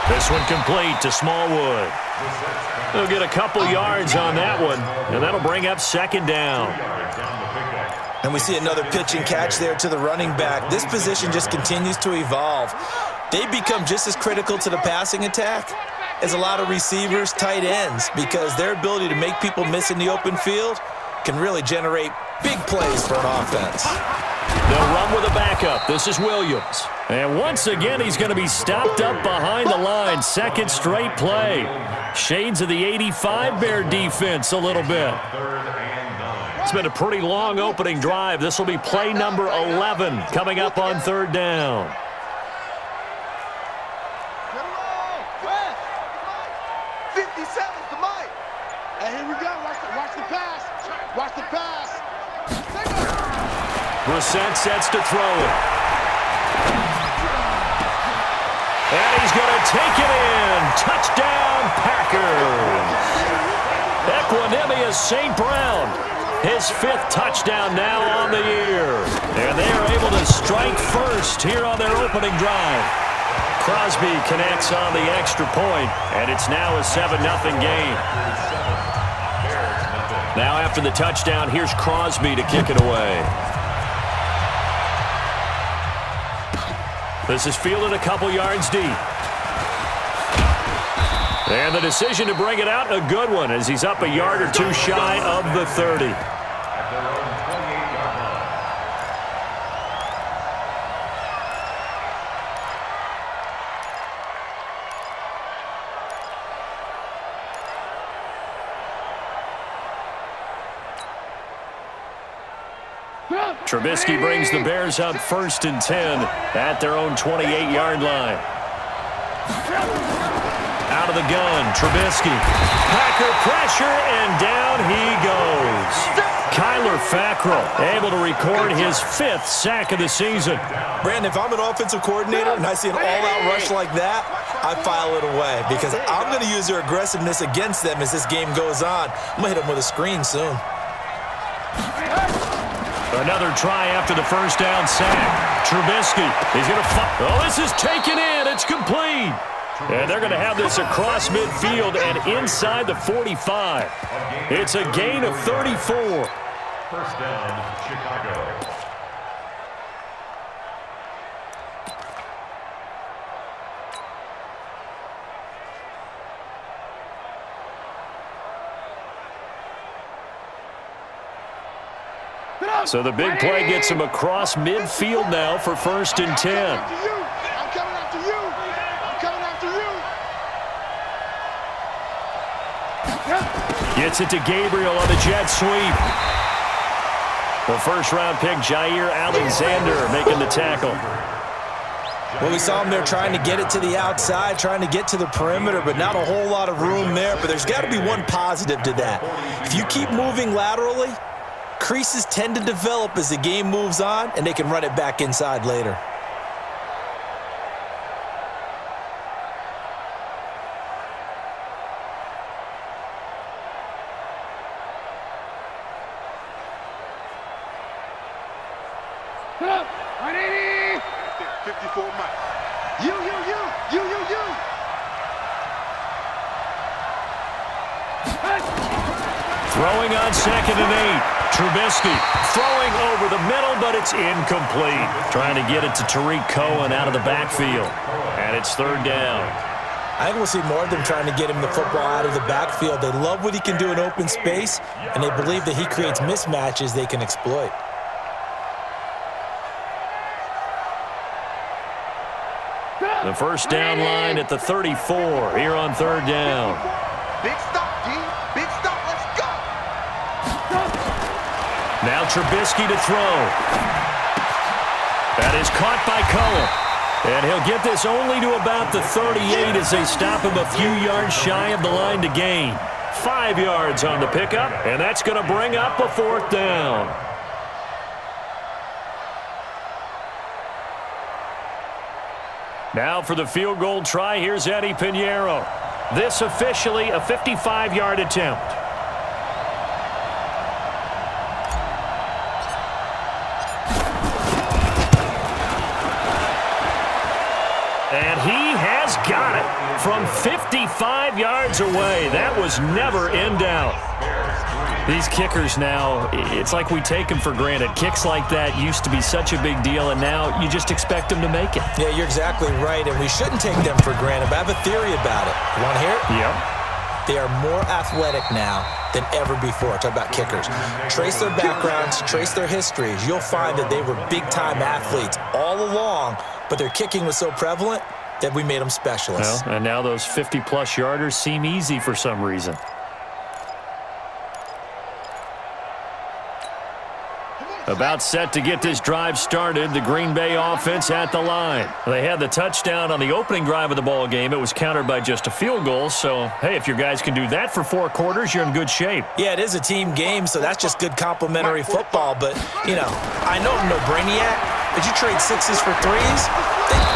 This one complete to Smallwood. They'll get a couple yards on that one, and that'll bring up second down. And we see another pitch and catch there to the running back. This position just continues to evolve. They become just as critical to the passing attack as a lot of receivers, tight ends, because their ability to make people miss in the open field can really generate big plays for an offense. They'll run with a backup. This is Williams. And once again, he's going to be stopped up behind the line. Second straight play. Shades of the 85 Bear defense a little bit. It's been a pretty long opening drive. This will be play number 11 coming up on third down. Brissett sets to throw it. And he's going to take it in. Touchdown, Packers. Equanimous St. Brown. His 5th touchdown now on the year. And they are able to strike first here on their opening drive. Crosby connects on the extra point, and it's now a 7-0 game. Now after the touchdown, here's Crosby to kick it away. This is fielded a couple yards deep. And the decision to bring it out, a good one, as he's up a yard or two shy of the 30. Trubisky brings the Bears up 1st and 10 at their own 28-yard line. Out of the gun, Trubisky. Packer pressure, and down he goes. Kyler Fackrell able to record his 5th sack of the season. Brandon, if I'm an offensive coordinator and I see an all-out rush like that, I file it away because I'm going to use their aggressiveness against them as this game goes on. I'm going to hit them with a screen soon. Another try after the first down sack. Trubisky is going to oh, this is taken in. It's complete. And they're going to have this across midfield and inside the 45. It's a gain of 34. First down, Chicago. So the big play gets him across midfield now for 1st and 10. I'm coming after you. I'm coming after you. Gets it to Gabriel on the jet sweep. The first-round pick, Jair Alexander, making the tackle. Well, we saw him there trying to get it to the outside, trying to get to the perimeter, but not a whole lot of room there. But there's got to be one positive to that. If you keep moving laterally, creases tend to develop as the game moves on, and they can run it back inside later. Put up, 180. 54 Mike. You. Throwing on 2nd and 8. Trubisky throwing over the middle, but it's incomplete. Trying to get it to Tariq Cohen out of the backfield. And it's 3rd down. I think we'll see more of them trying to get him the football out of the backfield. They love what he can do in open space, and they believe that he creates mismatches they can exploit. The first down line at the 34 here on 3rd down. Big stop, D. Big stop. Let's go. Now Trubisky to throw. That is caught by Cohen. And he'll get this only to about the 38 as they stop him a few yards shy of the line to gain. 5 yards on the pickup, and that's going to bring up a 4th down. Now for the field goal try, here's Eddie Pinheiro. This officially a 55-yard attempt. And he has got it from 55 yards away. That was never in doubt. These kickers now, it's like we take them for granted. Kicks like that used to be such a big deal, and now you just expect them to make it. Yeah, you're exactly right, and we shouldn't take them for granted, but I have a theory about it. You want to hear it? Yep. They are more athletic now than ever before. Talk about kickers. Trace their backgrounds, trace their histories. You'll find that they were big-time athletes all along, but their kicking was so prevalent that we made them specialists. Well, and now those 50-plus yarders seem easy for some reason. About set to get this drive started, the Green Bay offense at the line. They had the touchdown on the opening drive of the ball game. It was countered by just a field goal, so, hey, if your guys can do that for 4 quarters, you're in good shape. Yeah, it is a team game, so that's just good complimentary football. But, you know, I know I'm no brainiac, but you trade 6s for 3s?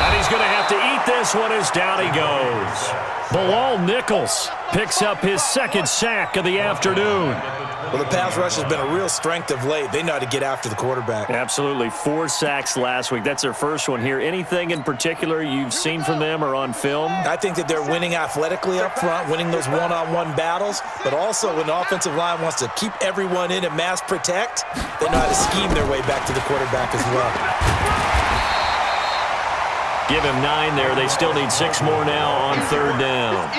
And he's going to have to eat this one as down he goes. Bilal Nichols picks up his 2nd sack of the afternoon. Well, the pass rush has been a real strength of late. They know how to get after the quarterback. Absolutely. 4 sacks last week. That's their first one here. Anything in particular you've seen from them or on film? I think that they're winning athletically up front, winning those one-on-one battles, but also when the offensive line wants to keep everyone in and mass protect, they know how to scheme their way back to the quarterback as well. Give him 9 there. They still need 6 more now on 3rd down.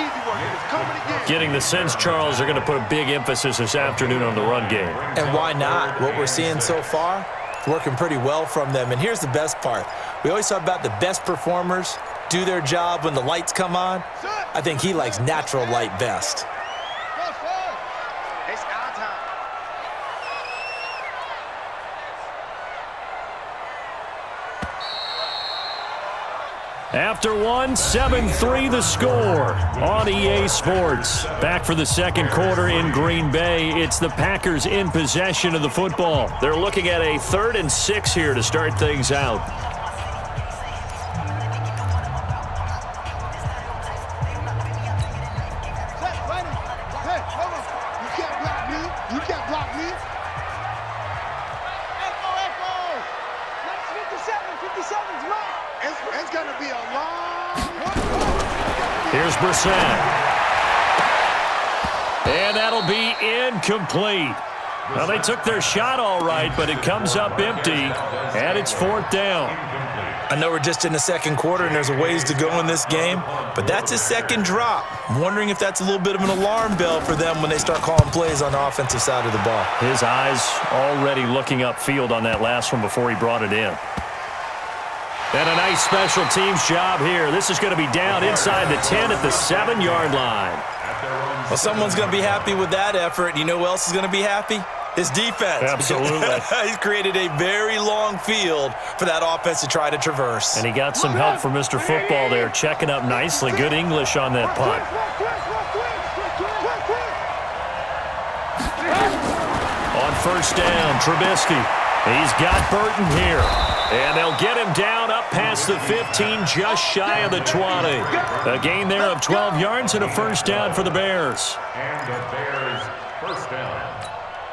Getting the sense, Charles, they're going to put a big emphasis this afternoon on the run game. And why not? What we're seeing so far, working pretty well from them. And here's the best part. We always talk about the best performers do their job when the lights come on. I think he likes natural light best. It's our time. After 1, 7-3 the score on EA Sports. Back for the 2nd quarter in Green Bay. It's the Packers in possession of the football. They're looking at a 3rd and 6 here to start things out. Hey, hold on. You can't block me. You can't block me. Echo. 57's right. It's going to be a long one. Here's Brissett. And that'll be incomplete. Well, they took their shot all right, but it comes up empty, and it's 4th down. I know we're just in the 2nd quarter and there's a ways to go in this game, but that's his 2nd drop. I'm wondering if that's a little bit of an alarm bell for them when they start calling plays on the offensive side of the ball. His eyes already looking upfield on that last one before he brought it in. And a nice special teams job here. This is going to be down inside the 10 at the 7-yard line. Well, someone's going to be happy with that effort. You know who else is going to be happy? His defense. Absolutely. He's created a very long field for that offense to try to traverse. And he got some help from Mr. Football there, checking up nicely. Good English on that punt. On 1st down, Trubisky. He's got Burton here. And they'll get him down up past the 15, just shy of the 20. A gain there of 12 yards and a 1st down for the Bears. And the Bears, 1st down.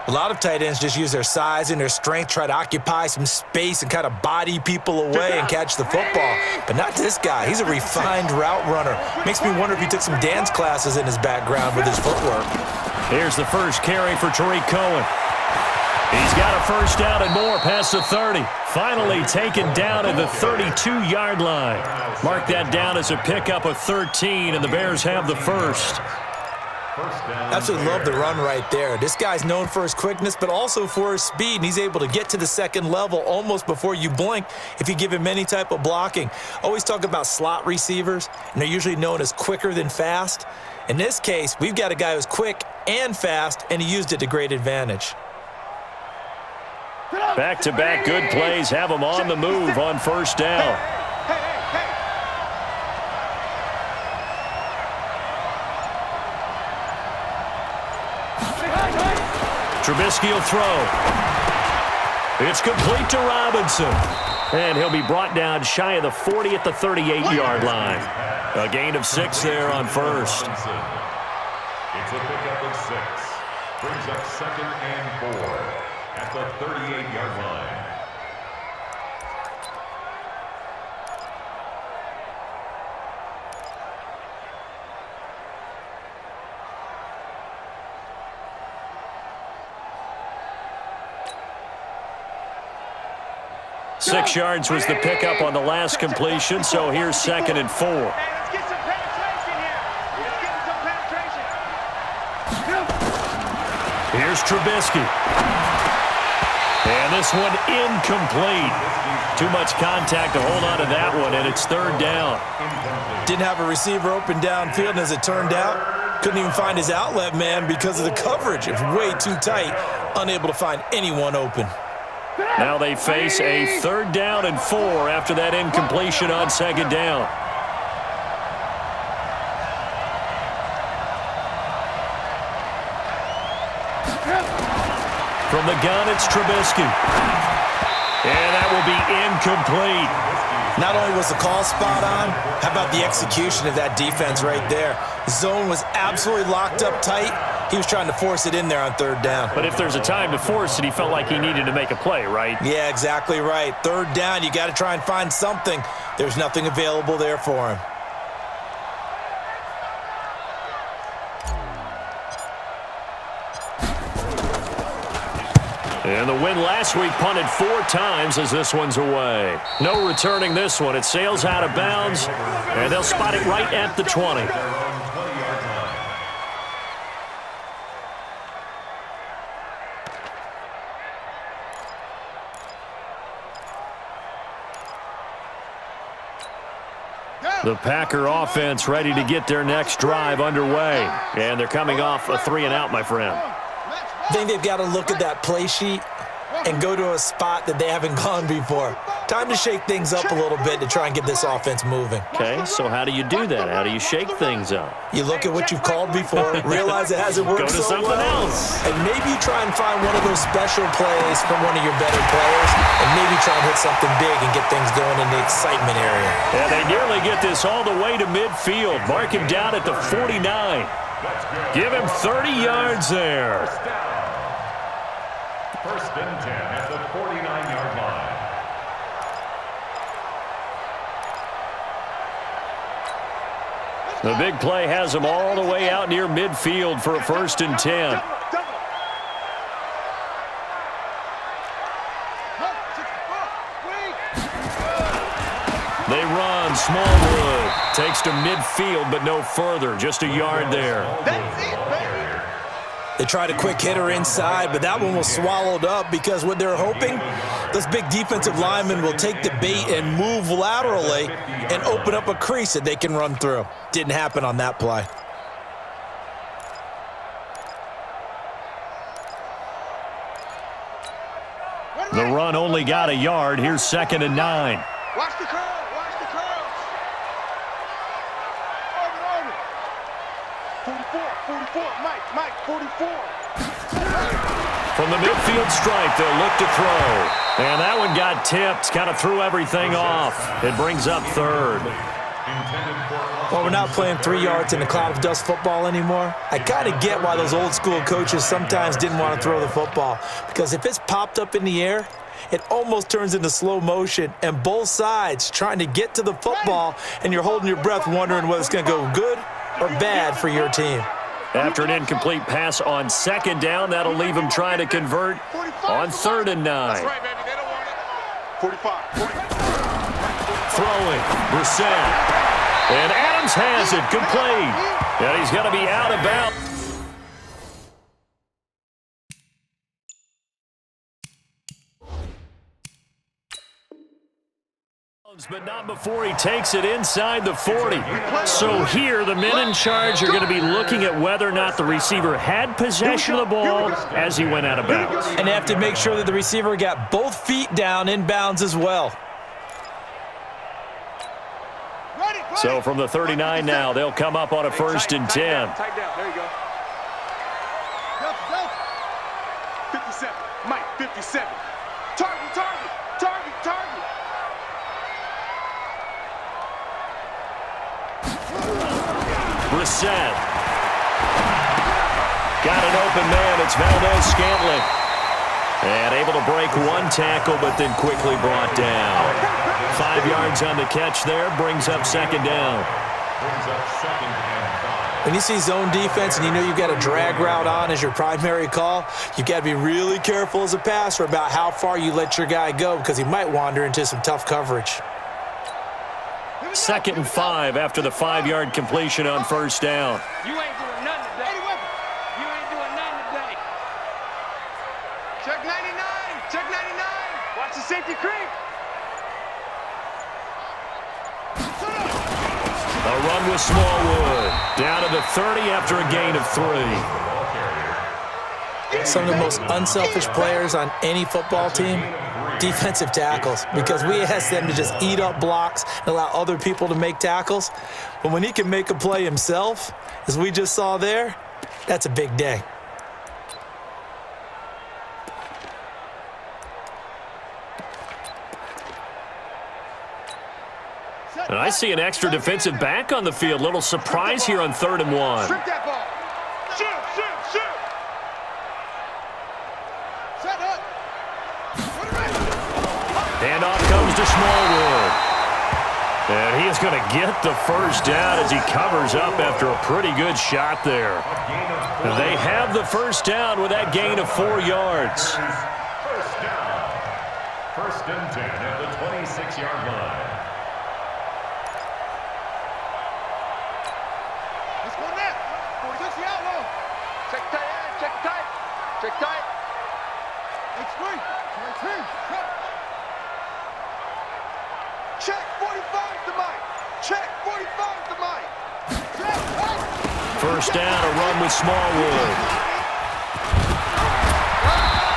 A lot of tight ends just use their size and their strength, try to occupy some space and kind of body people away and catch the football. But not this guy. He's a refined route runner. Makes me wonder if he took some dance classes in his background with his footwork. Here's the first carry for Tariq Cohen. He's got a 1st down and more past the 30. Finally taken down at the 32-yard line. Mark that down as a pickup of 13, and the Bears have the 1st. Absolutely love the run right there. This guy's known for his quickness, but also for his speed, and he's able to get to the 2nd level almost before you blink if you give him any type of blocking. Always talk about slot receivers, and they're usually known as quicker than fast. In this case, we've got a guy who's quick and fast, and he used it to great advantage. Back-to-back good plays have him on the move on 1st down. Trubisky will throw. It's complete to Robinson. And he'll be brought down shy of the 40 at the 38-yard line. A gain of 6 there on 1st. It's a pickup of 6. Brings up 2nd and 4 at the 38-yard line. 6 yards was the pickup on the last completion, so here's 2nd and 4. Let's get some penetration here. Let's get some penetration. Here's Trubisky. And this one incomplete. Too much contact to hold on to that one, and it's 3rd down. Didn't have a receiver open downfield, and as it turned out, couldn't even find his outlet man because of the coverage. It was way too tight, unable to find anyone open. Now they face a 3rd down and 4 after that incompletion on 2nd down. From the gun, it's Trubisky. And that will be incomplete. Not only was the call spot on, how about the execution of that defense right there? Zone was absolutely locked up tight. He was trying to force it in there on 3rd down. But if there's a time to force it, he felt like he needed to make a play, right? Yeah, exactly right. 3rd down, you got to try and find something. There's nothing available there for him. And the win last week punted 4 times as this one's away. No returning this one. It sails out of bounds, and they'll spot it right at the 20. The Packer offense ready to get their next drive underway. And they're coming off a 3-and-out, my friend. I think they've got to look at that play sheet and go to a spot that they haven't gone before. Time to shake things up a little bit to try and get this offense moving. Okay, so how do you do that? How do you shake things up? You look at what you've called before, realize it hasn't worked Go to so something well, else. and maybe try and find one of those special plays from one of your better players, and maybe try and hit something big and get things going in the excitement area. And they nearly get this all the way to midfield. Mark him down at the 49. Give him 30 yards there. 1st and 10 at the 49-yard line. The big play has them all the way out near midfield for a 1st and 10. They run. Smallwood takes to midfield, but no further. Just a yard there. That's it, baby. They tried a quick hitter inside, but that one was swallowed up because what they're hoping, this big defensive lineman will take the bait and move laterally and open up a crease that they can run through. Didn't happen on that play. The run only got a yard. Here's 2nd and 9. Watch the curl. Watch the curl. Over. 44. Mike, 44. From the midfield stripe, they'll look to throw. And that one got tipped, kind of threw everything off. It brings up 3rd. Well, we're not playing 3 yards in a cloud of dust football anymore. I kind of get why those old school coaches sometimes didn't want to throw the football. Because if it's popped up in the air, it almost turns into slow motion, and both sides trying to get to the football, and you're holding your breath wondering whether it's going to go good or bad for your team. After an incomplete pass on 2nd down, that'll leave him trying to convert on 3rd and 9. That's right, baby. They don't want it. 45. Throwing, Brissett. And Adams has it, complete. And he's going to be out of bounds. But not before he takes it inside the 40. So here, the men in charge are going to be looking at whether or not the receiver had possession of the ball as he went out of bounds. And they have to make sure that the receiver got both feet down in bounds as well. So from the 39 now, they'll come up on a 1st and 10. Tight down. There you go. 57. Mike, 57. Target. Brissett. Got an open man. It's Valdez-Scantling. And able to break one tackle, but then quickly brought down. 5 yards on the catch there. Brings up 2nd down. Brings up 2nd and 5. When you see zone defense and you know you've got a drag route on as your primary call, you've got to be really careful as a passer about how far you let your guy go because he might wander into some tough coverage. 2nd and 5 after the 5-yard completion on first down. You ain't doing nothing today. You ain't doing nothing today. Check 99. Check 99. Watch the safety creep. A run with Smallwood. Down to the 30 after a gain of 3. Some of the most unselfish players on any football team, defensive tackles, because we ask them to just eat up blocks and allow other people to make tackles. But when he can make a play himself, as we just saw there, that's a big day. And I see an extra defensive back on the field. Little surprise here on 3rd and 1. Strip that ball. Shoot. Set up. Handoff comes to Smallwood. And he is going to get the first down as he covers up after a pretty good shot there. And they have the first down with that gain of 4 yards. First down. 1st and 10 at the 26-yard line. Let's go net. Touch the outlaw. Check tight. Check tight. Check tight. X3. Check 45 to Mike. Check 45 to Mike. First down, a run with Smallwood.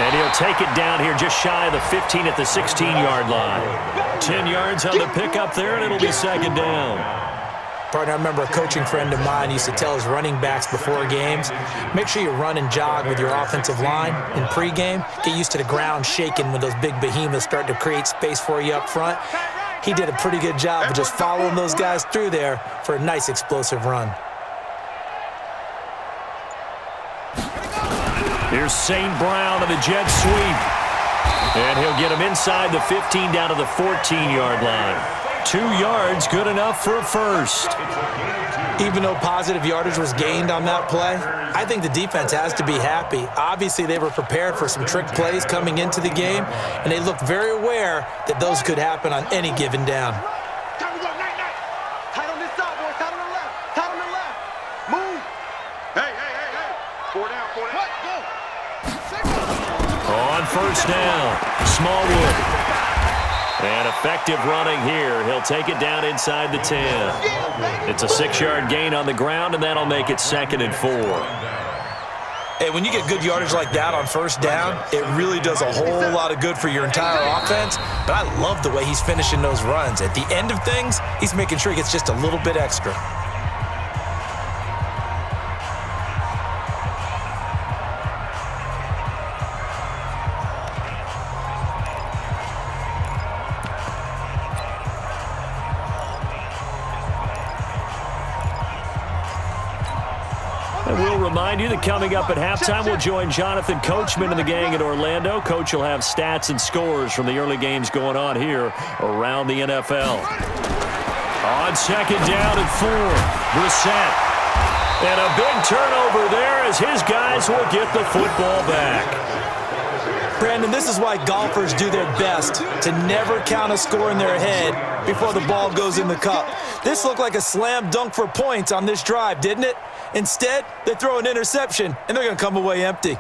And he'll take it down here just shy of the 15 at the 16-yard line. 10 yards on the pickup there, and it'll be 2nd down. Partner, I remember a coaching friend of mine used to tell his running backs before games, make sure you run and jog with your offensive line in pregame. Get used to the ground shaking when those big behemoths start to create space for you up front. He did a pretty good job of just following those guys through there for a nice explosive run. Here's St. Brown on the jet sweep. And he'll get him inside the 15 down to the 14-yard line. 2 yards, good enough for a first. Even though positive yardage was gained on that play, I think the defense has to be happy. Obviously, they were prepared for some trick plays coming into the game, and they looked very aware that those could happen on any given down. Time to go, night. Tight on this side, boys. Tight on the left. Tight on the left. Move. Hey. 4 down. What? Go. On first down, Smallwood. And effective running here. He'll take it down inside the 10. It's a 6-yard gain on the ground, and that'll make it 2nd and 4. Hey, when you get good yardage like that on first down, it really does a whole lot of good for your entire offense. But I love the way he's finishing those runs. At the end of things, he's making sure he gets just a little bit extra. And we'll remind you that coming up at halftime, we'll join Jonathan Coachman and the gang in Orlando. Coach will have stats and scores from the early games going on here around the NFL. On 2nd down and 4, Brissett. And a big turnover there as his guys will get the football back. Brandon, this is why golfers do their best to never count a score in their head before the ball goes in the cup. This looked like a slam dunk for points on this drive, didn't it? Instead, they throw an interception, and they're going to come away empty.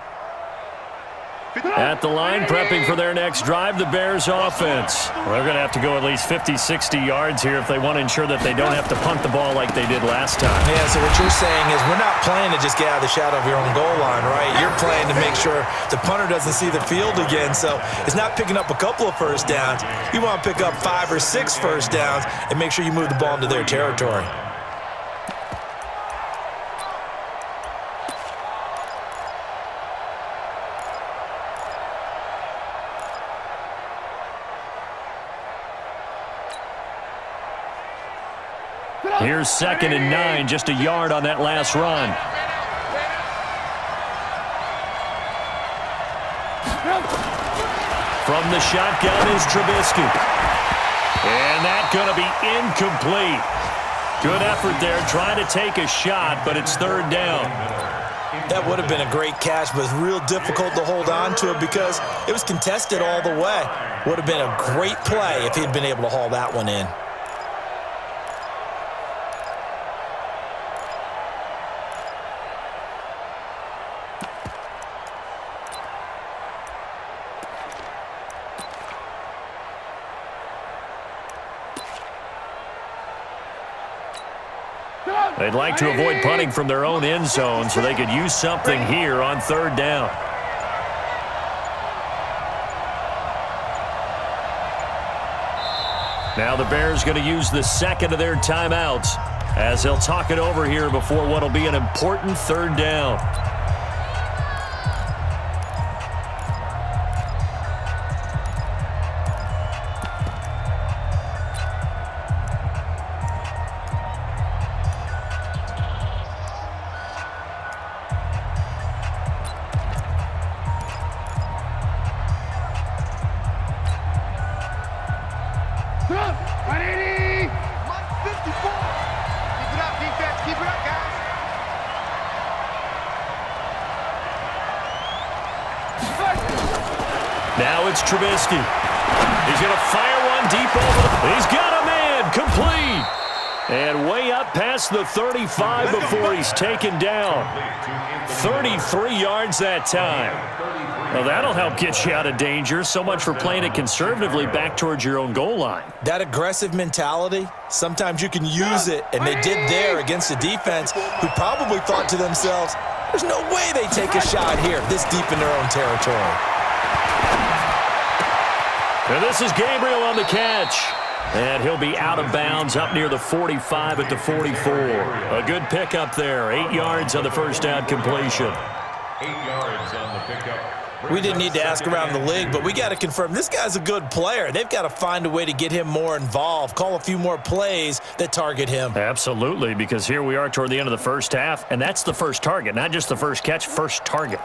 At the line, prepping for their next drive, the Bears offense. They're going to have to go at least 50, 60 yards here if they want to ensure that they don't have to punt the ball like they did last time. Yeah, so what you're saying is we're not playing to just get out of the shadow of your own goal line, right? You're playing to make sure the punter doesn't see the field again. So it's not picking up a couple of first downs. You want to pick up 5 or 6 first downs and make sure you move the ball into their territory. Here's 2nd and 9, just a yard on that last run. From the shotgun is Trubisky. And that's going to be incomplete. Good effort there, trying to take a shot, but it's third down. That would have been a great catch, but it's real difficult to hold on to it because it was contested all the way. Would have been a great play if he'd been able to haul that one in. They'd like to avoid punting from their own end zone so they could use something here on third down. Now the Bears going to use the second of their timeouts as they'll talk it over here before what will be an important third down. Now it's Trubisky. He's going to fire one deep over. He's got a man complete. And way up past the 35 before he's taken down. 33 yards that time. Well, that'll help get you out of danger. So much for playing it conservatively back towards your own goal line. That aggressive mentality, sometimes you can use it, and they did there against a defense who probably thought to themselves, there's no way they take a shot here this deep in their own territory. And this is Gabriel on the catch. And he'll be out of bounds up near the 45 at the 44. A good pickup there. 8 yards on the first down completion. 8 yards on the pickup. We didn't need to ask around the league, but we got to confirm this guy's a good player. They've got to find a way to get him more involved, call a few more plays that target him. Absolutely, because here we are toward the end of the first half, and that's the first target, not just the first catch, first target.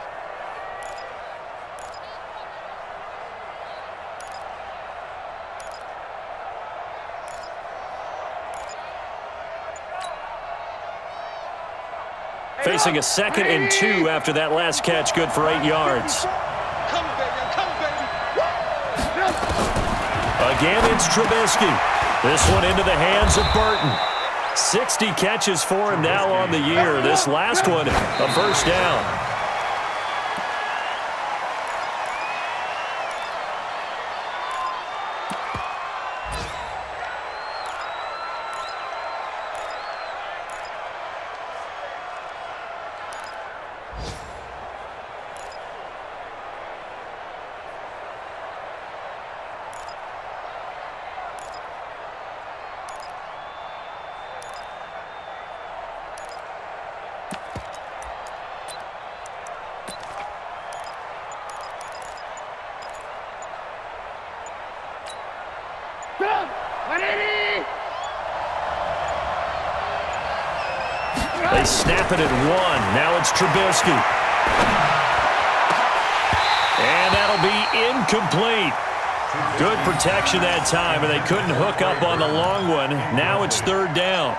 Facing a 2nd and 2 after that last catch, good for 8 yards. Again, it's Trubisky. This one into the hands of Burton. 60 catches for him now on the year. This last one, a first down. They snap it at 1. Now it's Trubisky. And that'll be incomplete. Good protection that time, and they couldn't hook up on the long one. Now it's third down.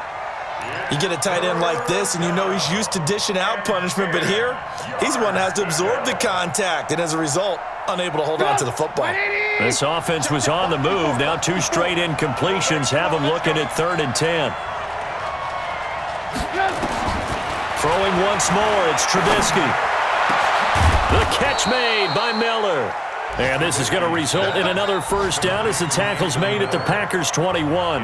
You get a tight end like this, and you know he's used to dishing out punishment, but here, he's the one that has to absorb the contact, and as a result, unable to hold on to the football. This offense was on the move. Now 2 straight incompletions have them looking at 3rd and 10. Throwing once more, it's Trubisky. The catch made by Miller. And this is going to result in another first down as the tackle's made at the Packers' 21.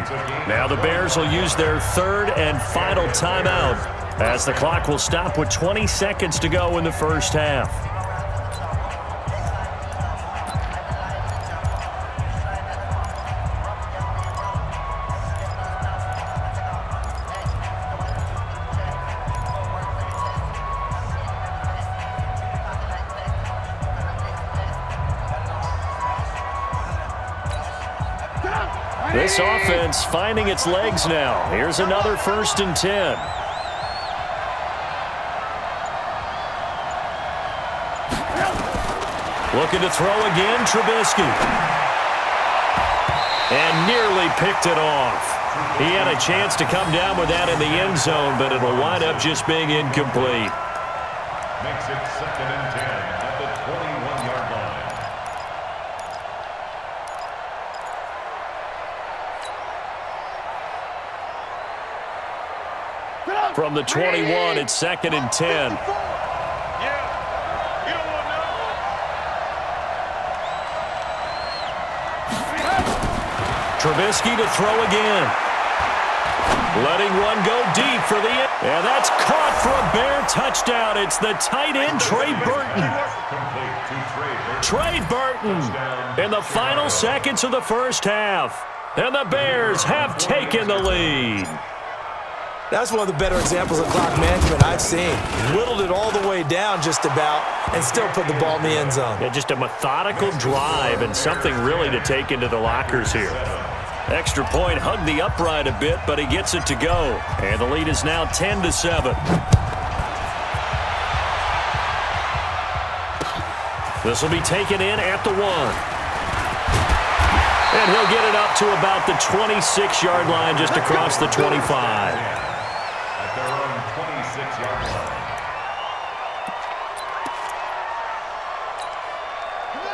Now the Bears will use their 3rd and final timeout as the clock will stop with 20 seconds to go in the first half. This offense finding its legs now. Here's another 1st and 10. Looking to throw again, Trubisky. And nearly picked it off. He had a chance to come down with that in the end zone, but it'll wind up just being incomplete. Makes it 2nd and 10 at the 21-yard line. From the 21, it's 2nd and 10. Trubisky to throw again. Letting one go deep for the end. And that's caught for a Bear touchdown. It's the tight end, Trey Burton. Trey Burton in the final seconds of the first half. And the Bears have taken the lead. That's one of the better examples of clock management I've seen. Whittled it all the way down just about and still put the ball in the end zone. Yeah, just a methodical drive and something really to take into the lockers here. Extra point hugged the upright a bit, but he gets it to go. And the lead is now 10-7. This will be taken in at the 1. And he'll get it up to about the 26-yard line just across the 25. At their own 26-yard line.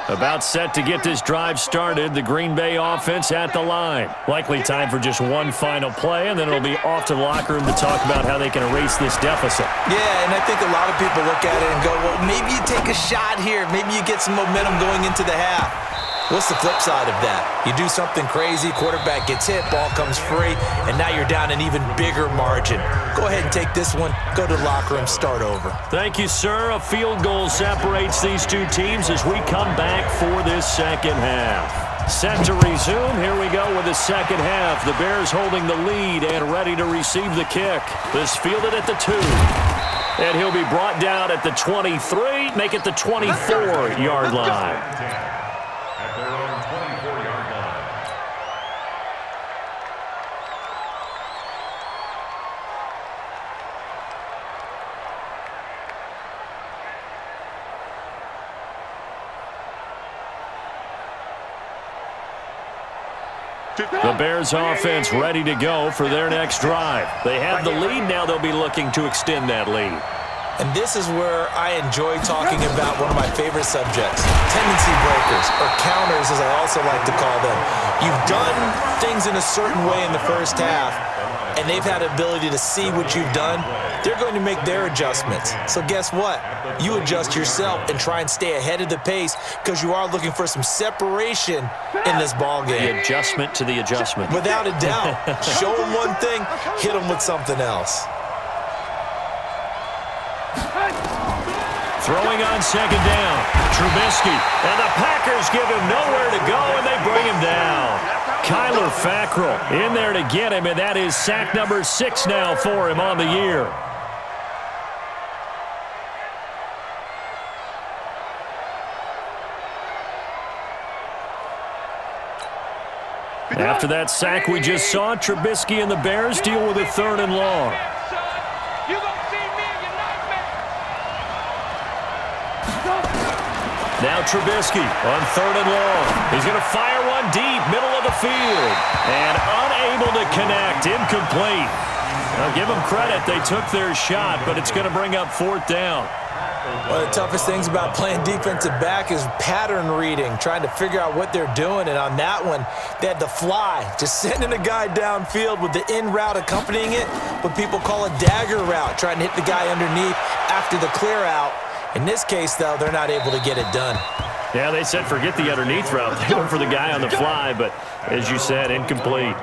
About set to get this drive started, the Green Bay offense at the line. Likely time for just one final play, and then it'll be off to the locker room to talk about how they can erase this deficit. Yeah, and I think a lot of people look at it and go, well, maybe you take a shot here. Maybe you get some momentum going into the half. What's the flip side of that? You do something crazy, quarterback gets hit, ball comes free, and now you're down an even bigger margin. Go ahead and take this one, go to the locker room, start over. Thank you, sir. A field goal separates these two teams as we come back for this second half. Set to resume. Here we go with the second half. The Bears holding the lead and ready to receive the kick. This fielded at the 2. And he'll be brought down at the 23, make it the 24-yard line. At their own 24-yard line. The Bears offense ready to go for their next drive. They have the lead. Now they'll be looking to extend that lead. And this is where I enjoy talking about one of my favorite subjects, tendency breakers, or counters as I also like to call them. You've done things in a certain way in the first half, and they've had the ability to see what you've done. They're going to make their adjustments. So guess what? You adjust yourself and try and stay ahead of the pace because you are looking for some separation in this ball game. The adjustment to the adjustment. Without a doubt. Show them one thing, hit them with something else. Throwing on second down, Trubisky, and the Packers give him nowhere to go, and they bring him down. Kyler Fackrell in there to get him, and that is sack number 6 now for him on the year. After that sack we just saw, Trubisky and the Bears deal with a 3rd and long. Now Trubisky on 3rd and long. He's going to fire one deep, middle of the field. And unable to connect, incomplete. I'll give them credit. They took their shot, but it's going to bring up 4th down. One of the toughest things about playing defensive back is pattern reading, trying to figure out what they're doing. And on that one, they had to fly, just sending a guy downfield with the in route accompanying it, what people call a dagger route, trying to hit the guy underneath after the clear out. In this case, though, they're not able to get it done. Yeah, they said forget the underneath route. They went for the guy on the fly, but as you said, incomplete.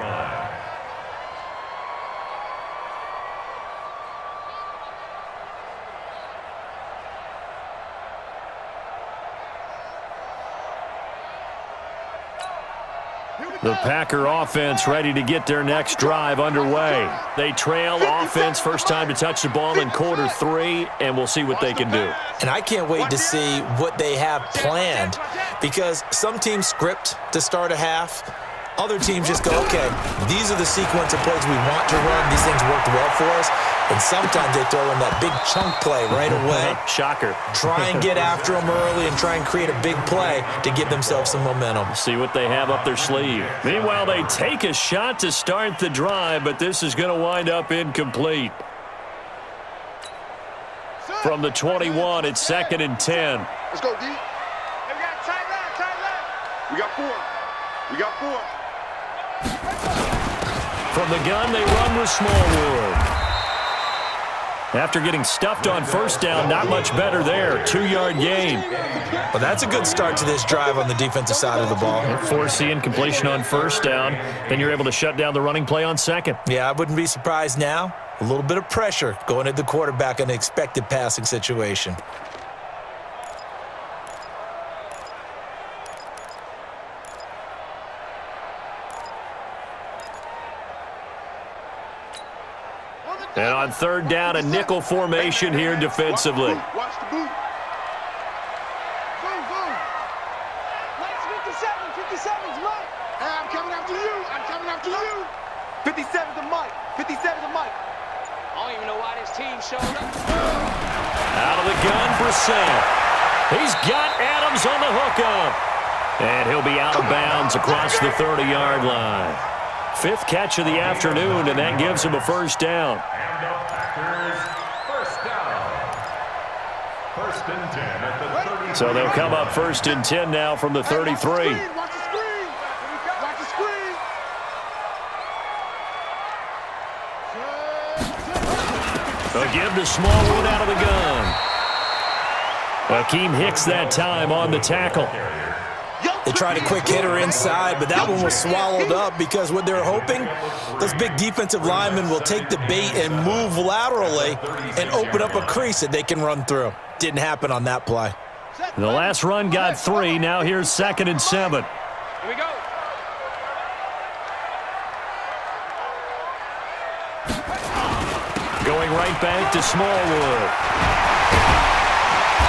The Packer offense ready to get their next drive underway. They trail offense, first time to touch the ball in quarter 3, and we'll see what they can do. And I can't wait to see what they have planned, because some teams script to start a half. Other teams just go, okay, these are the sequence of plays we want to run. These things worked well for us. And sometimes they throw in that big chunk play right away. Shocker. Try and get after them early and try and create a big play to give themselves some momentum. See what they have up their sleeve. Meanwhile, they take a shot to start the drive, but this is going to wind up incomplete. From the 21, it's 2nd and 10. Let's go, D. Hey, we got tight left. We got 4. We got 4. From the gun, they run with Smallwood. After getting stuffed on first down, not much better there. 2-yard gain. Well, that's a good start to this drive on the defensive side of the ball. Forcing completion on first down. Then you're able to shut down the running play on second. Yeah, I wouldn't be surprised now. A little bit of pressure going at the quarterback in an expected passing situation. And on 3rd down, a nickel formation here defensively. Watch the boot. Boom, boom. 57's Mike. Hey, I'm coming after you. 57's the Mike. 57's the Mike. I don't even know why this team showed up. Out of the gun for Sam. He's got Adams on the hookup. And he'll be out of bounds across the 30-yard line. 5th catch of the afternoon, and that gives him a first down. And the Packers, first down. 1st and 10 at the 30. So they'll come up 1st and 10 now from the 33. Watch the screen. Watch the screen. A give to Smallwood out of the gun. Akeem Hicks that time on the tackle. They tried a quick hitter inside, but that one was swallowed up because what they're hoping, those big defensive linemen will take the bait and move laterally and open up a crease that they can run through. Didn't happen on that play. The last run got 3. Now here's 2nd and 7. Here we go. Going right back to Smallwood.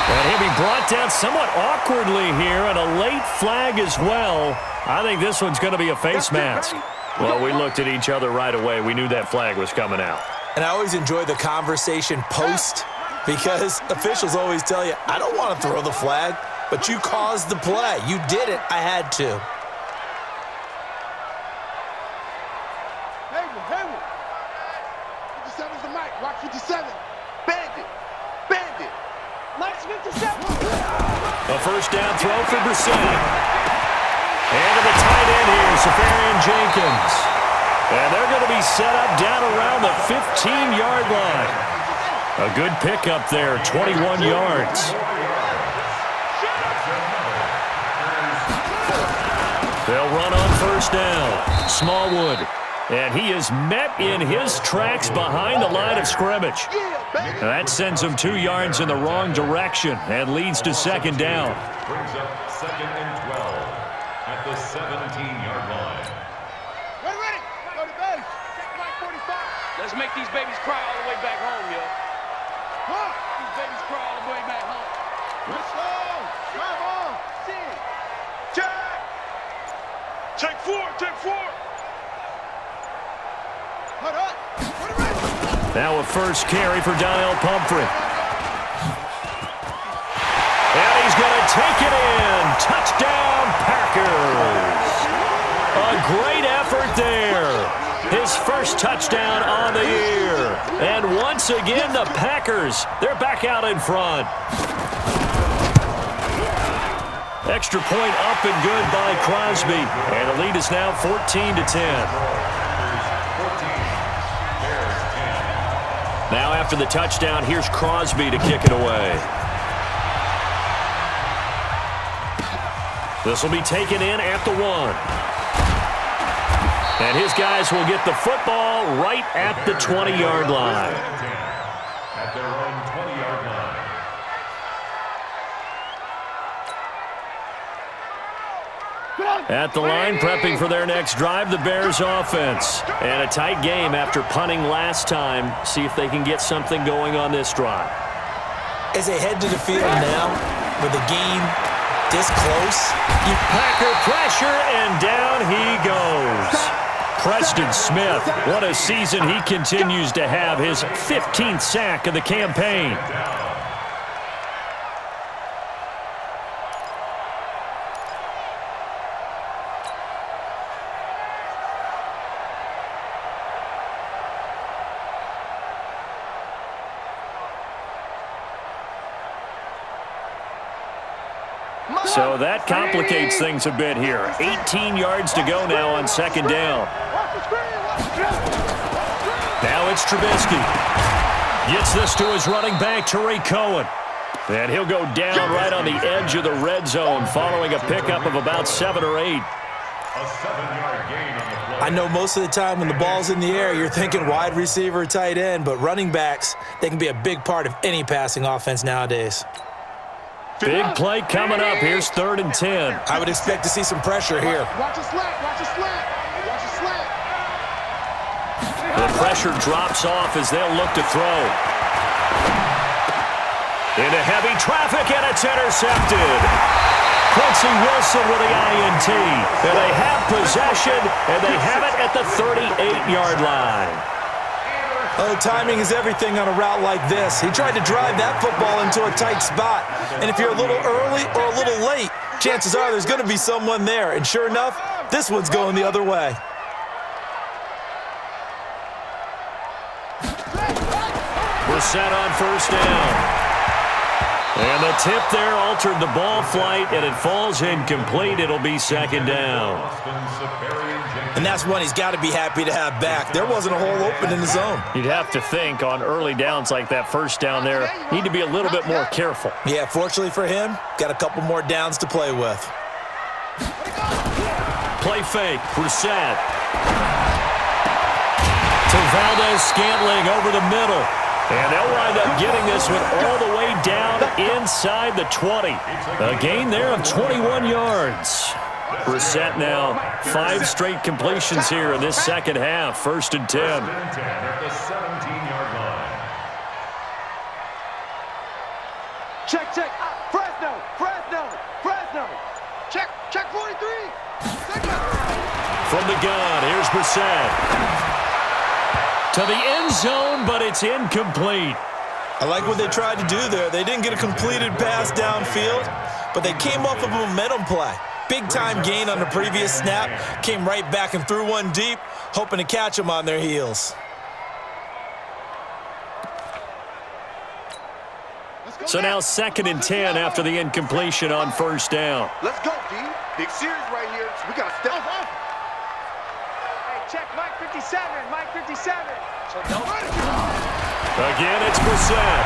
And he'll be brought down somewhat awkwardly here, and a late flag as well. I think this one's going to be a face mask. Well, we looked at each other right away. We knew that flag was coming out. And I always enjoy the conversation post because officials always tell you, I don't want to throw the flag, but you caused the play. You did it. I had to. Hayward. 57's the Mike. Watch 57. Bandit. Mike's 57. A first down throw for Brissett. And to the tight end here, Safarian Jenkins. And they're going to be set up down around the 15-yard line. A good pickup there, 21 yards. They'll run on first down. Smallwood. And he is met in his tracks behind the line of scrimmage. That sends him 2 yards in the wrong direction and leads to 2nd down. Brings up 2nd and 12 at the 17-yard line. Ready. Go to base. Check Mike 45. Let's make these babies cry all the way back home, yo. Huh? These babies crawl all the way back home. Let's go. Drive on. See. Check. Take 4. Hold up. Put it ready. Now a first carry for Donnell Pumphrey. And he's going to take it in. Touchdown, Packers. A great effort there. His first touchdown on the year. And once again, the Packers, they're back out in front. Extra point up and good by Crosby. And the lead is now 14-10. Now after the touchdown, here's Crosby to kick it away. This will be taken in at the 1. And his guys will get the football right at the 20-yard line. At their own 20-yard line. At the line, prepping for their next drive, the Bears offense. And a tight game after punting last time. See if they can get something going on this drive. As they head to the field now, with the game this close. Packer pressure, and down he goes. Preston Smith. What a season he continues to have. His 15th sack of the campaign. So that complicates things a bit here. 18 yards to go now on second down. Now it's Trubisky. Gets this to his running back, Tariq Cohen. And he'll go down right on the edge of the red zone following a pickup of about 7 or 8. A 7-yard gain on the play. I know most of the time when the ball's in the air, you're thinking wide receiver, tight end, but running backs, they can be a big part of any passing offense nowadays. Big play coming up. Here's 3rd and 10. I would expect to see some pressure here. Watch a slant. Watch a slant. Watch a slant. The pressure drops off as they'll look to throw. Into heavy traffic, and it's intercepted. Quincy Wilson with the INT. And they have possession, and they have it at the 38-yard line. Oh, timing is everything on a route like this. He tried to drive that football into a tight spot. And if you're a little early or a little late, chances are there's going to be someone there. And sure enough, this one's going the other way. We're set on first down. And the tip there altered the ball flight, and it falls incomplete. It'll be second down. And that's one he's got to be happy to have back. There wasn't a hole open in the zone. You'd have to think on early downs like that first down there, need to be a little bit more careful. Yeah, fortunately for him, got a couple more downs to play with. Play fake, Brissett. To Valdez-Scantling over the middle. And they'll wind up getting this one all the way down inside the 20. A gain there of 21 yards. Brissett now 5 straight completions here in this second half. 1st and 10. At the 17-yard line. Check, check. Fresno, Fresno, Fresno. Check, check 43. From the gun, here's Brissett. To the end zone, but it's incomplete. I like what they tried to do there. They didn't get a completed pass downfield, but they came off of a momentum play. Big-time gain on the previous snap. Came right back and threw one deep, hoping to catch them on their heels. So now 2nd and 10 after the incompletion on first down. Let's go, D. Big series right here. So we got to step up. Hey, check Mike 57. Mike 57. Again, it's Brissett.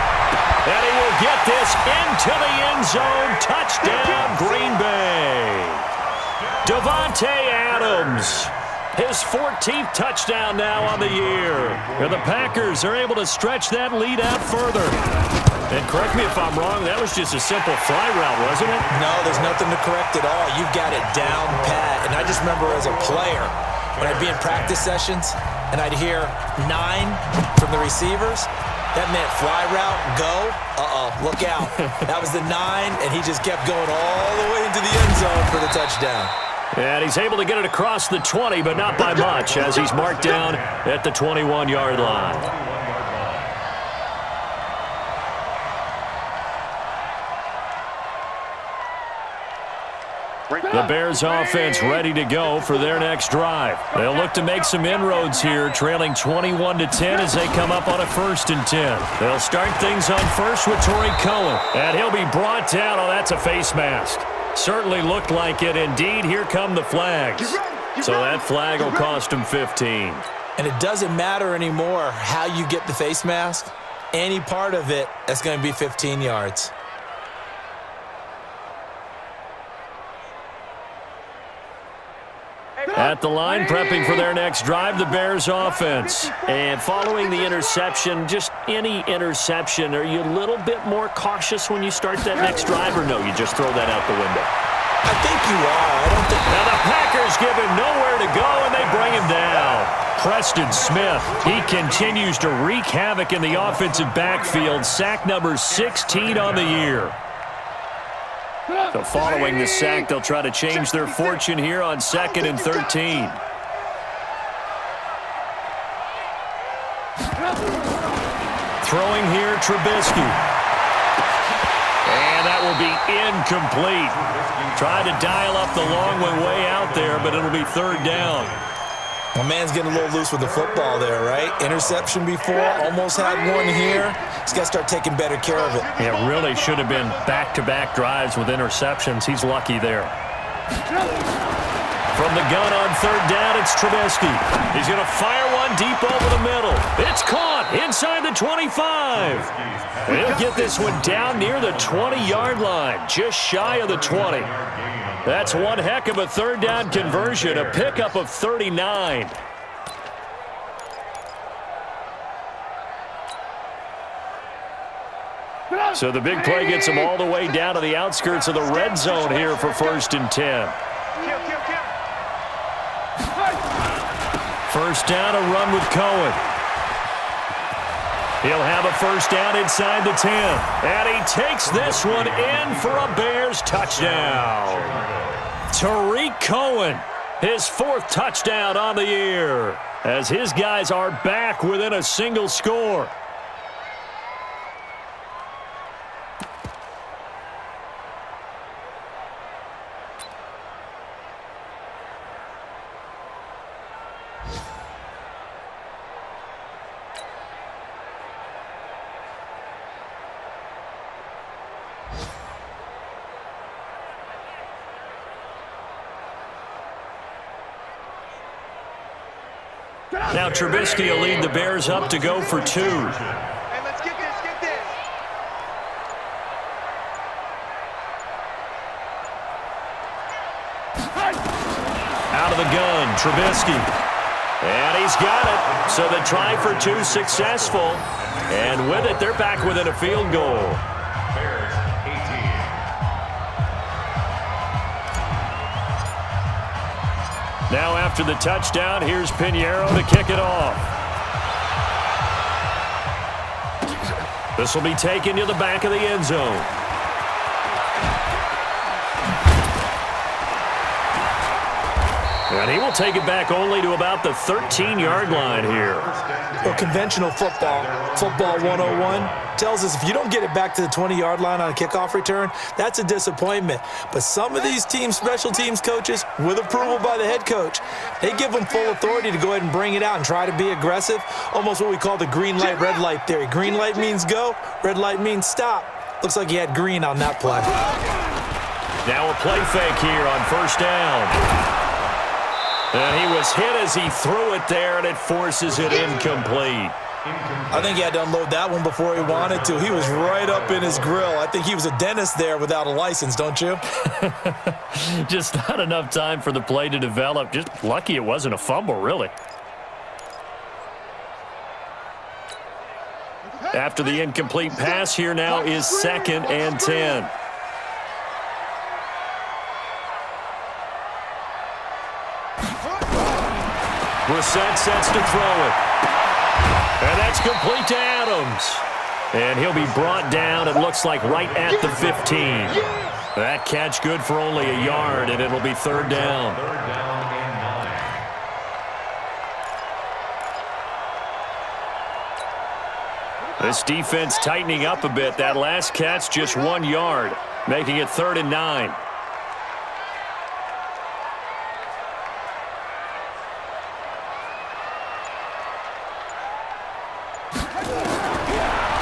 And he will get this into the end zone. Touchdown, Green Bay. Davante Adams. His 14th touchdown now on the year. And the Packers are able to stretch that lead out further. And correct me if I'm wrong, that was just a simple fly route, wasn't it? No, there's nothing to correct at all. You've got it down pat. And I just remember as a player, when I'd be in practice sessions and I'd hear 9 from the receivers, that meant fly route, go, look out. That was the 9, and he just kept going all the way into the end zone for the touchdown. And he's able to get it across the 20, but not by much, as he's marked down at the 21-yard line. The Bears offense ready to go for their next drive. They'll look to make some inroads here, trailing 21-10 as they come up on a 1st and 10. They'll start things on first with Tariq Cohen, and he'll be brought down. Oh, that's a face mask. Certainly looked like it. Indeed, here come the flags. So that flag will cost him 15. And it doesn't matter anymore how you get the face mask. Any part of it, that's going to be 15 yards. At the line, prepping for their next drive, the Bears offense. And following the interception, just any interception, are you a little bit more cautious when you start that next drive, or no, you just throw that out the window? I think you are. I don't think... Now the Packers give him nowhere to go, and they bring him down. Preston Smith, he continues to wreak havoc in the offensive backfield. Sack number 16 on the year. So following the sack, they'll try to change their fortune here on 2nd and 13. Throwing here, Trubisky. And that will be incomplete. Tried to dial up the long way out there, but it'll be third down. My man's getting a little loose with the football there, right? Interception before, almost had one here. He's got to start taking better care of it. It really should have been back-to-back drives with interceptions. He's lucky there. From the gun on third down, it's Trubisky. He's going to fire one deep over the middle. It's caught inside the 25. He'll get this one down near the 20-yard line, just shy of the 20. That's one heck of a third down conversion, a pickup of 39. So the big play gets him all the way down to the outskirts of the red zone here for 1st and 10. First down, a run with Cohen. He'll have a first down inside the 10. And he takes this one in for a Bears touchdown. Tariq Cohen, his 4th touchdown on the year, as his guys are back within a single score. Now Trubisky will lead the Bears up to go for 2. Hey, let's get this, get this. Out of the gun, Trubisky. And he's got it. So the try for 2 successful. And with it, they're back within a field goal. Bears 18. Now after the touchdown, here's Pinheiro to kick it off. This will be taken to the back of the end zone. And he will take it back only to about the 13-yard line here. Well, conventional football 101, tells us if you don't get it back to the 20-yard line on a kickoff return, that's a disappointment. But some of these team special teams coaches, with approval by the head coach, they give them full authority to go ahead and bring it out and try to be aggressive, almost what we call the green light, red light theory. Green light means go, red light means stop. Looks like he had green on that play. Now a play fake here on first down. And he was hit as he threw it there, and it forces it incomplete. I think he had to unload that one before he wanted to. He was right up in his grill. I think he was a dentist there without a license, don't you? Just not enough time for the play to develop. Just lucky it wasn't a fumble, really. After the incomplete pass, here now is 2nd and 10. Brissett sets to throw it. And that's complete to Adams. And he'll be brought down, it looks like, right at the 15. That catch good for only a yard, and it'll be third down. Third down and 9. This defense tightening up a bit. That last catch just 1 yard, making it 3rd and 9.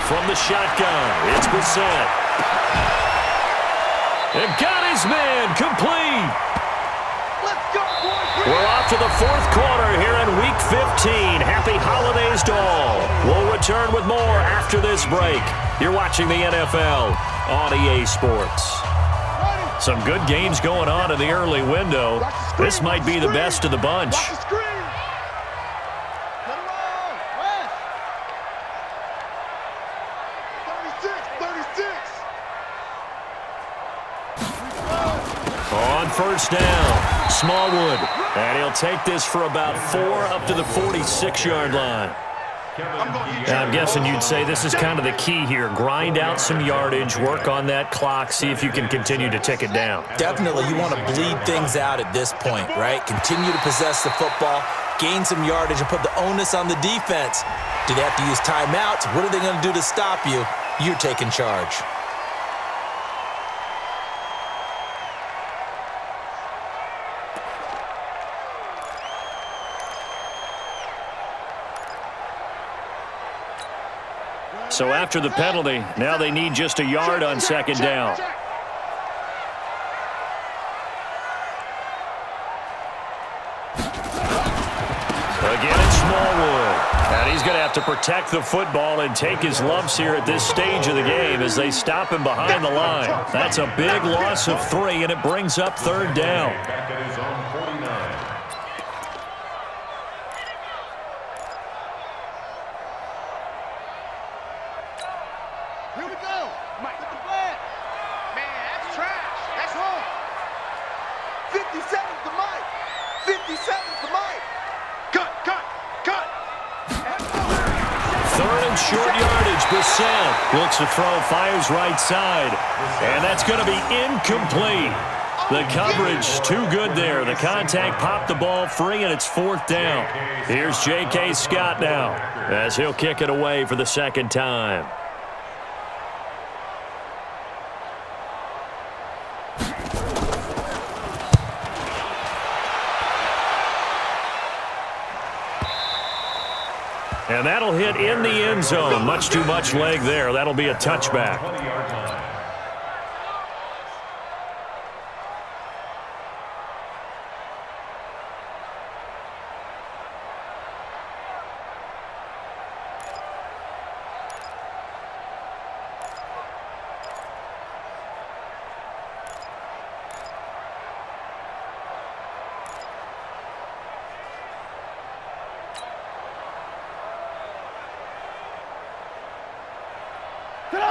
From the shotgun, it's Brissett. And got his man complete. Let's go, boys. We're off to the 4th quarter here in Week 15. Happy holidays to all. We'll return with more after this break. You're watching the NFL on EA Sports. Some good games going on in the early window. This might be the best of the bunch. Watch the screen. Get him on. West. 36. On first down, Smallwood. And he'll take this for about 4 up to the 46-yard line. Now, I'm guessing you'd say this is kind of the key here. Grind out some yardage, work on that clock, see if you can continue to tick it down. Definitely, you want to bleed things out at this point, right? Continue to possess the football, gain some yardage and put the onus on the defense. Do they have to use timeouts? What are they going to do to stop you? You're taking charge. So after the penalty, now they need just a yard on second down. Again, it's Smallwood. And he's going to have to protect the football and take his lumps here at this stage of the game as they stop him behind the line. That's a big loss of 3, and it brings up third down. Back at his own 49. Here we go. Mike, get the flag. Man, that's trash. That's wrong. 57's the mic. 57's the mic. Cut. Third and short yardage. Brissett looks to throw, fires right side. And that's going to be incomplete. The coverage too good there. The contact popped the ball free, and it's fourth down. Here's J.K. Scott now as he'll kick it away for the second time. And that'll hit in the end zone. Much too much leg there. That'll be a touchback. 20-yard line.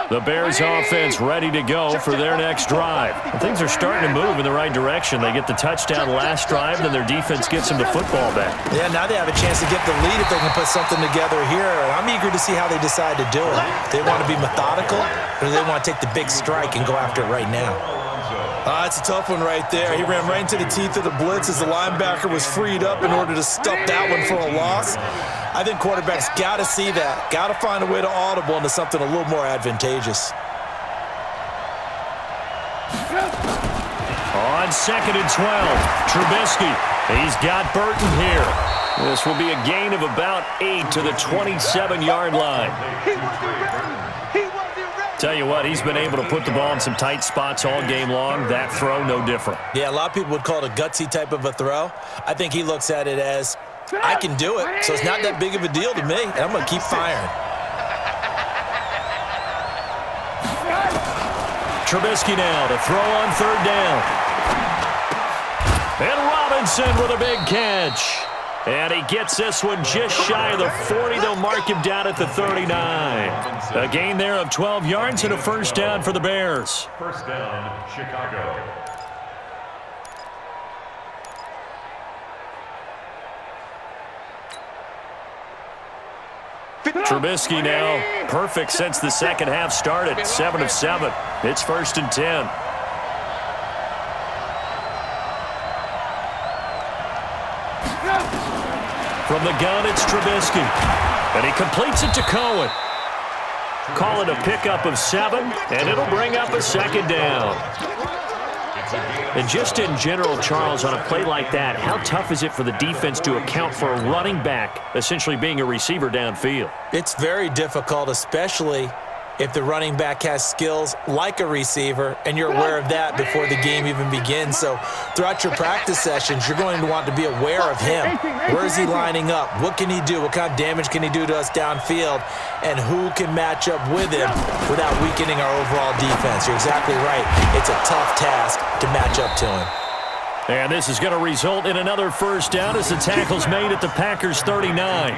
The Bears offense ready to go for their next drive. Things are starting to move in the right direction. They get the touchdown last drive, then their defense gets them the football back. Yeah, now they have a chance to get the lead if they can put something together here. I'm eager to see how they decide to do it. They want to be methodical, or do they want to take the big strike and go after it right now? It's a tough one right there. He ran right into the teeth of the blitz as the linebacker was freed up in order to stuff that one for a loss. I think quarterbacks got to see that. Got to find a way to audible into something a little more advantageous. On second and 12, Trubisky. He's got Burton here. This will be a gain of about 8 to the 27-yard line. Tell you what, he's been able to put the ball in some tight spots all game long. That throw, no different. Yeah, a lot of people would call it a gutsy type of a throw. I think he looks at it as, I can do it, so it's not that big of a deal to me, and I'm going to keep firing. Trubisky now to throw on third down. And Robinson with a big catch. And he gets this one just shy of the 40. They'll mark him down at the 39. A gain there of 12 yards and a first down for the Bears. First down, Chicago. Trubisky now perfect since the second half started. 7 of 7. It's first and 10. From the gun, it's Trubisky. And he completes it to Cohen. Call it a pickup of 7, and it'll bring up a second down. And just in general, Charles, on a play like that, how tough is it for the defense to account for a running back essentially being a receiver downfield? It's very difficult, especially if the running back has skills like a receiver, and you're aware of that before the game even begins. So throughout your practice sessions, you're going to want to be aware of him. Where is he lining up? What can he do? What kind of damage can he do to us downfield? And who can match up with him without weakening our overall defense? You're exactly right. It's a tough task to match up to him. And this is going to result in another first down as the tackle's made at the Packers' 39.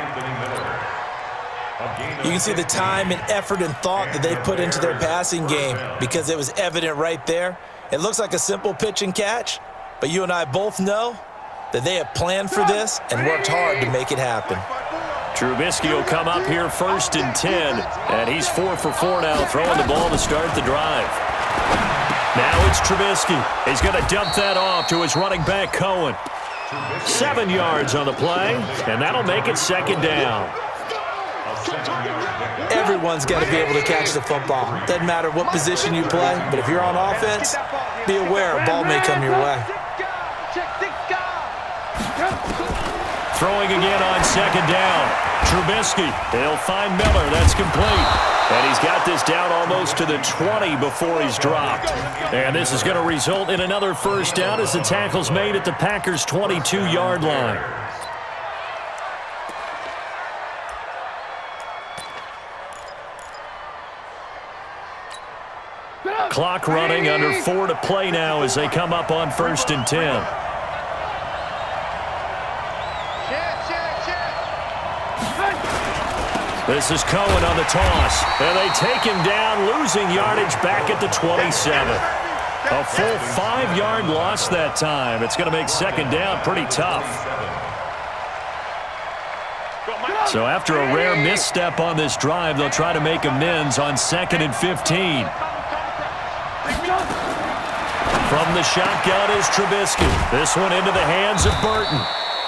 You can see the time and effort and thought that they put into their passing game because it was evident right there. It looks like a simple pitch and catch, but you and I both know that they have planned for this and worked hard to make it happen. Trubisky will come up here first and 10, and he's 4 for 4 now, throwing the ball to start the drive. Now it's Trubisky. He's going to dump that off to his running back, Cohen. 7 yards on the play, and that'll make it second down. Everyone's got to be able to catch the football. Doesn't matter what position you play, but if you're on offense, be aware a ball may come your way. Throwing again on second down. Trubisky, they'll find Miller. That's complete. And he's got this down almost to the 20 before he's dropped. And this is going to result in another first down as the tackle's made at the Packers' 22-yard line. Clock running, under 4 to play now as they come up on 1st and 10. This is Cohen on the toss, and they take him down, losing yardage back at the 27. A full 5-yard loss that time. It's going to make second down pretty tough. So after a rare misstep on this drive, they'll try to make amends on 2nd and 15. From the shotgun is Trubisky. This one into the hands of Burton.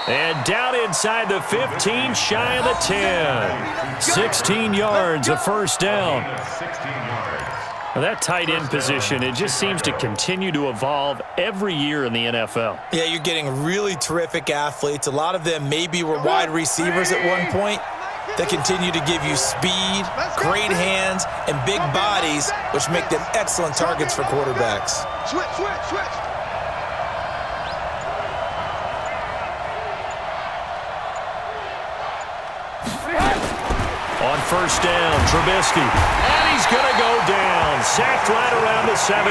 And down inside the 15, shy of the 10. 16 yards, a first down. Now that tight end position, it just seems to continue to evolve every year in the NFL. Yeah, you're getting really terrific athletes. A lot of them maybe were wide receivers at one point that continue to give you speed, great hands, and big bodies, which make them excellent targets for quarterbacks. Switch. On first down, Trubisky. And he's going to go down. Sacked right around the 17.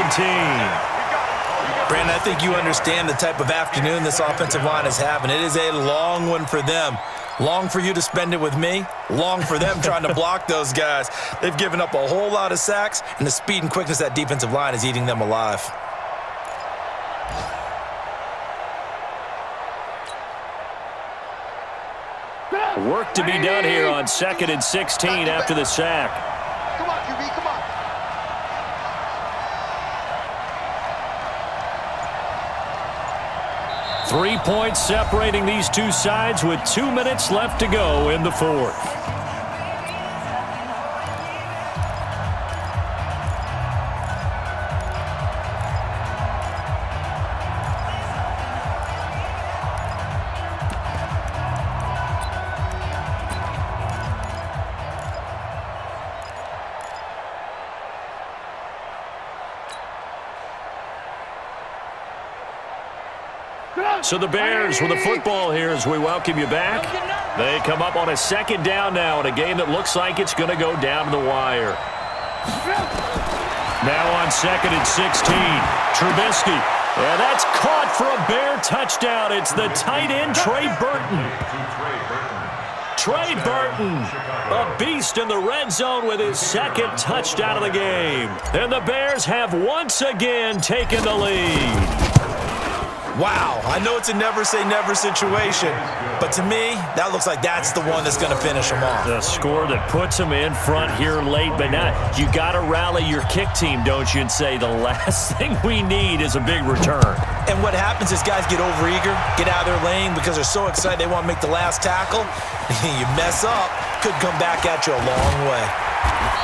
Brandon, I think you understand the type of afternoon this offensive line is having. It is a long one for them. Long for you to spend it with me. Long for them trying to block those guys. They've given up a whole lot of sacks, and the speed and quickness of that defensive line is eating them alive. Work to be done here on 2nd and 16 after the sack. Come on, QB, come on. Three points separating these two sides with 2 minutes left to go in the fourth. So the Bears with the football here as we welcome you back. They come up on a second down now in a game that looks like it's going to go down to the wire. Now on 2nd and 16, Trubisky. And that's caught for a Bear touchdown. It's the tight end, Trey Burton. Trey Burton, a beast in the red zone with his second touchdown of the game. And the Bears have once again taken the lead. Wow, I know it's a never-say-never situation, but to me, that looks like that's the one that's going to finish them off. The score that puts them in front here late, but now you got to rally your kick team, don't you, and say the last thing we need is a big return. And what happens is guys get overeager, get out of their lane because they're so excited they want to make the last tackle. You mess up, could come back at you a long way.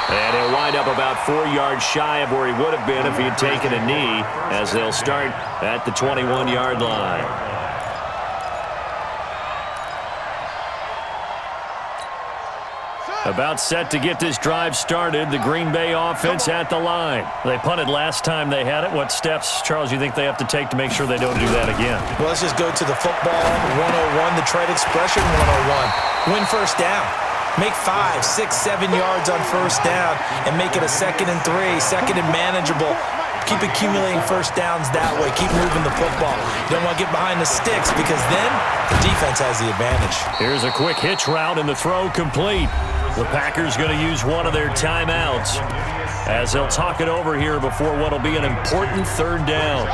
And he'll wind up about 4 yards shy of where he would have been if he had taken a knee, as they'll start at the 21-yard line. About set to get this drive started, the Green Bay offense at the line. They punted last time they had it. What steps, Charles, you think they have to take to make sure they don't do that again? Well, let's just go to the football 101, the trade expression 101. Win first down. Make 5, 6, 7 yards on first down and make it a 2nd and 3, 2nd and manageable. Keep accumulating first downs that way. Keep moving the football. You don't want to get behind the sticks because then the defense has the advantage. Here's a quick hitch route and the throw complete. The Packers going to use one of their timeouts as they'll talk it over here before what will be an important third down.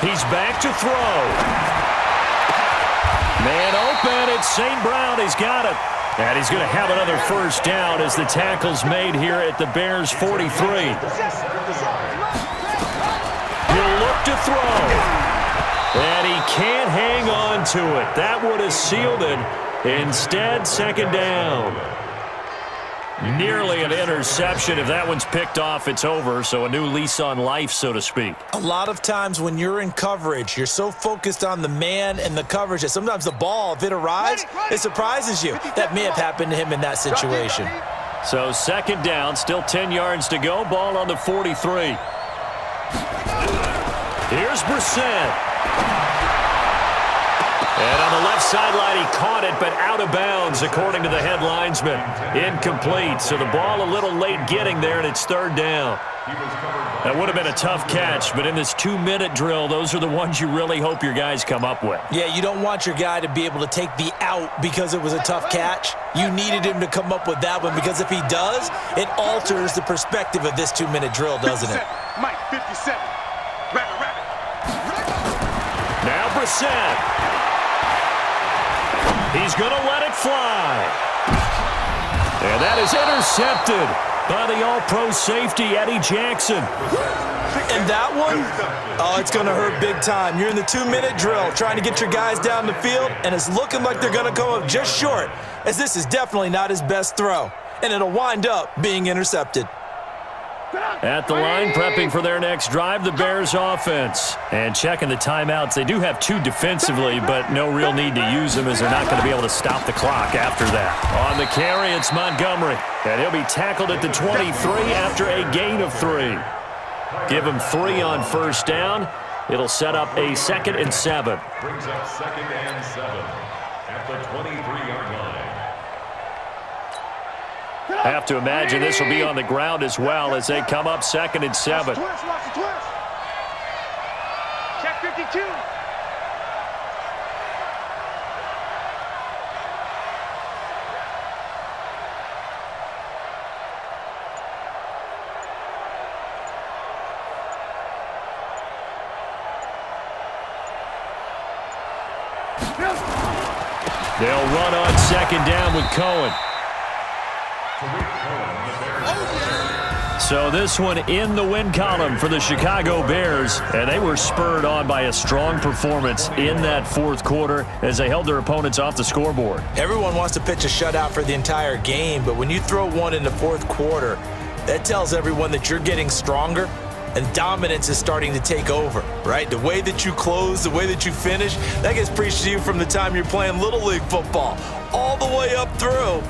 He's back to throw. Man open, it's St. Brown. He's got it. And he's going to have another first down as the tackle's made here at the Bears' 43. He'll look to throw. And he can't hang on to it. That would have sealed it. Instead, second down. Nearly an interception. If that one's picked off, it's over. So a new lease on life, so to speak. A lot of times when you're in coverage, you're so focused on the man and the coverage that sometimes the ball, if it arrives, it surprises you. That may have happened to him in that situation. So second down, still 10 yards to go. Ball on the 43. Here's Brissett. And on the left sideline, he caught it, but out of bounds, according to the head linesman. Incomplete, so the ball a little late getting there, and it's third down. That would have been a tough catch, but in this 2-minute drill, those are the ones you really hope your guys come up with. Yeah, you don't want your guy to be able to take the out because it was a tough catch. You needed him to come up with that one because if he does, it alters the perspective of this 2-minute drill, doesn't it? Mike, 57. Rabbit. Now Brissett. He's going to let it fly. And that is intercepted by the all-pro safety, Eddie Jackson. And that one, oh, it's going to hurt big time. You're in the 2-minute drill trying to get your guys down the field, and it's looking like they're going to come up just short, as this is definitely not his best throw. And it'll wind up being intercepted. At the line, prepping for their next drive, the Bears offense. And checking the timeouts. They do have 2 defensively, but no real need to use them as they're not going to be able to stop the clock after that. On the carry, it's Montgomery. And he'll be tackled at the 23 after a gain of 3. Give him 3 on first down. It'll set up a 2nd and 7. Brings up 2nd and 7 at the 23-yard line. I have to imagine this will be on the ground as well as they come up 2nd and 7. Watch the twist. Check 52. They'll run on 2nd down with Cohen. So this one in the win column for the Chicago Bears, and they were spurred on by a strong performance in that 4th quarter as they held their opponents off the scoreboard. Everyone wants to pitch a shutout for the entire game, but when you throw one in the 4th quarter, that tells everyone that you're getting stronger and dominance is starting to take over, right? The way that you close, the way that you finish, that gets preached to you from the time you're playing Little League football all the way up through.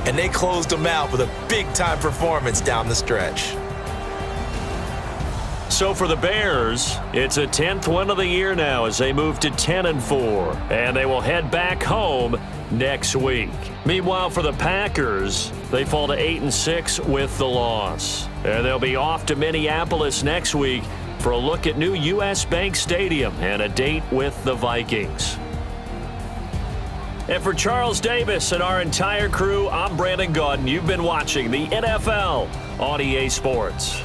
And they closed them out with a big-time performance down the stretch. So for the Bears, it's a 10th win of the year now as they move to 10-4, and they will head back home next week. Meanwhile, for the Packers, they fall to 8-6 with the loss. And they'll be off to Minneapolis next week for a look at new U.S. Bank Stadium and a date with the Vikings. And for Charles Davis and our entire crew, I'm Brandon Gaudin. You've been watching the NFL on EA Sports.